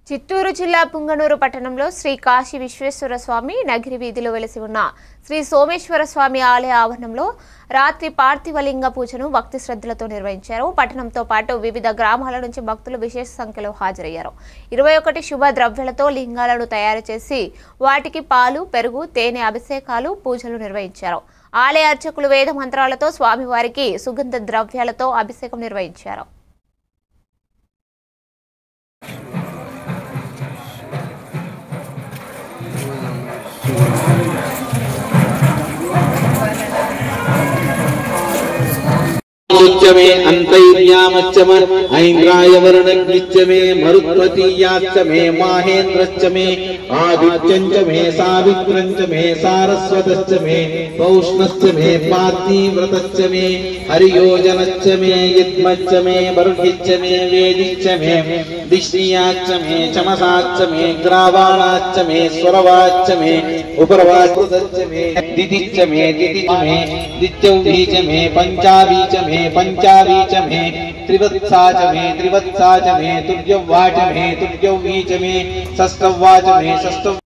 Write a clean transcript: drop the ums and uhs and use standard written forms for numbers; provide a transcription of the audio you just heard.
చిత్తూరు జిల్లా పుంగనూరు పట్టణంలో శ్రీ కాశీ విశ్వేశ్వర స్వామి నగిరి వీధిలో వెలిసి ఉన్న శ్రీ సోమేశ్వర స్వామి ఆలయ ఆవరణంలో రాత్రి పార్థివలింగ పూజను భక్తి శ్రద్ధలతో నిర్వహించారు. పట్టణంతో పాటు వివిధ గ్రామాల నుంచి భక్తులు విశేష సంఖ్యలో హాజరయ్యారు. 21 శుభ ద్రవ్యాలతో లింగాలను తయారు చేసి వాటికి పాలు, పెరుగు, తేనె అభిషేకాలు, పూజలు నిర్వహించారు. ఆలయ అర్చకులు వేద మంత్రాలతో స్వామివారికి సుగంధ ద్రవ్యాలతో అభిషేకం నిర్వహించారు. मे अंतर्यामच्च मे ऐन्द्राय वर्णग्निच्च मे मरुत्वतीयाच्च मे माहेन्द्रच्च मे आदित्यञ्च मे सावित्रञ्च मे सारस्वतश्च मे पौष्णश्च मे पार्थिव्रतश्च मे हरियोजनच्च मे यद्मच्च मे बर्हिच्च मे वेदिच्च मे दिश्नियाच्च मे चमसाच्च मे ग्रावाणाच्च मे स्वरवाच्च मे उपरवाच्च मे दिदिच्च मे दित्यौवीच मे पंचावीच मे पंचावीच मे त्रिवत्साच मे तुर्यवाच मे तुर्यवीच मे षष्ठवाच मे षष्ठ